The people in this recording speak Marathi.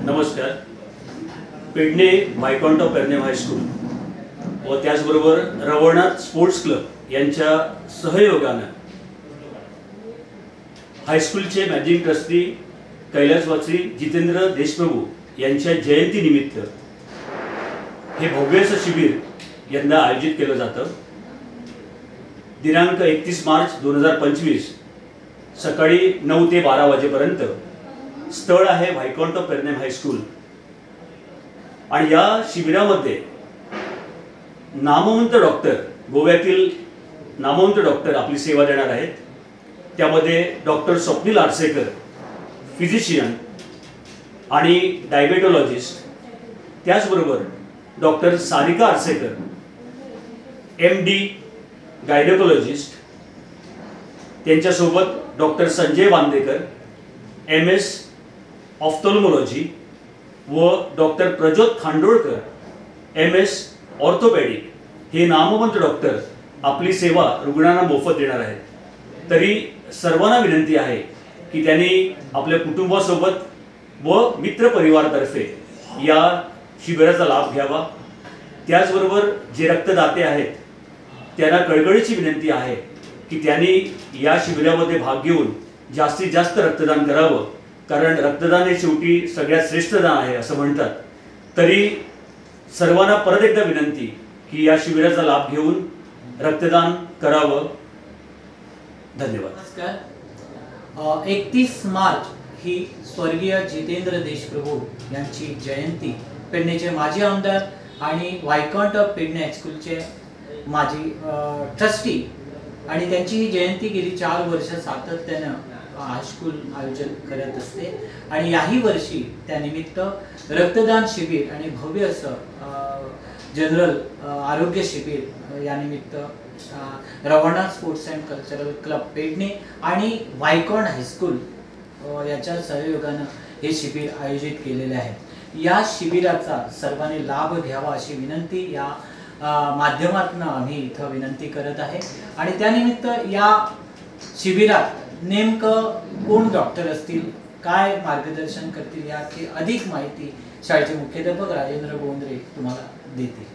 नमस्कार. पेडणे वायकॉन्ट ऑफ पेडणे हायस्कूल व त्याचबरोबर रवळनाथ स्पोर्ट्स क्लब यांच्या सहयोगाने हायस्कूलचे मॅनेजिंग ट्रस्टी कैलासवासी जितेंद्र देशप्रभू यांच्या जयंतीनिमित्त हे भव्य शिबिर यंदा आयोजित केलं जातं. दिनांक 31 मार्च 2025 सकाळी 9 ते 12 वाजेपर्यंत. स्थळ आहे वायकॉन्ट ऑफ पेडणे हायस्कूल. आणि या शिबिरामध्ये नामवंत डॉक्टर, गोव्यातील नामवंत डॉक्टर आपली सेवा देणार आहेत. त्यामध्ये डॉक्टर स्वप्नील आरसेकर, फिजिशियन आणि डायबेटोलॉजिस्ट, त्याचबरोबर डॉक्टर सारिका आरसेकर, MD गायनेकोलॉजिस्ट, त्यांच्यासोबत डॉक्टर संजय बांदेकर, MS ऑफ्थॅल्मॉलॉजी व doctor Prajyot Khandolkar, MS orthopaedic हे नामवंत डॉक्टर आपली सेवा रुग्णांना मोफत देणार आहेत. तरी सर्वांना विनंती आहे की त्यांनी आपल्या कुटुंबासोबत व मित्रपरिवारातर्फे या शिबिराचा लाभ घ्यावा. त्याचबरोबर जे रक्तदाते आहेत त्यांना कळकळीची विनंती आहे की त्यांनी या शिबिरामध्ये भाग घेऊन जास्तीत जास्त रक्तदान करावं. कारण रक्तदान हे शेवटी सगळ्यात श्रेष्ठ दान आहे असं म्हणतात. तरी सर्वांना परत एकदा विनंती की या शिबिराचा लाभ घेऊन रक्तदान करावं. धन्यवाद. नमस्कार. 31 मार्च ही स्वर्गीय जितेंद्र देशप्रभू यांची जयंती. पेडणेचे माजी आमदार आणि वायकॉन्ट ऑफ पेडणे हायस्कूलचे माजी ट्रस्टी आणि त्यांची ही जयंती गेली 4 वर्ष सातत्यानं हायस्कूल आयोजन करत असते. आणि याही वर्षी त्यानिमित्त रक्तदान शिबिर आणि भव्य असं जनरल आरोग्य शिबिर यानिमित्त Ravalnath sports and cultural club Pedne आणि वायकॉन्ट हायस्कूल याच्या सहयोगानं हे शिबिर आयोजित केलेले आहे. या शिबिराचा सर्वांनी लाभ घ्यावा अशी विनंती या माध्यमातून आम्ही इथं विनंती करत आहे. आणि त्यानिमित्त या शिबिरात नेमकं कोण डॉक्टर असतील, काय मार्गदर्शन करतील याची अधिक माहिती शाळेचे मुख्याध्यापक राजेंद्र गोंद्रे तुम्हाला देतील.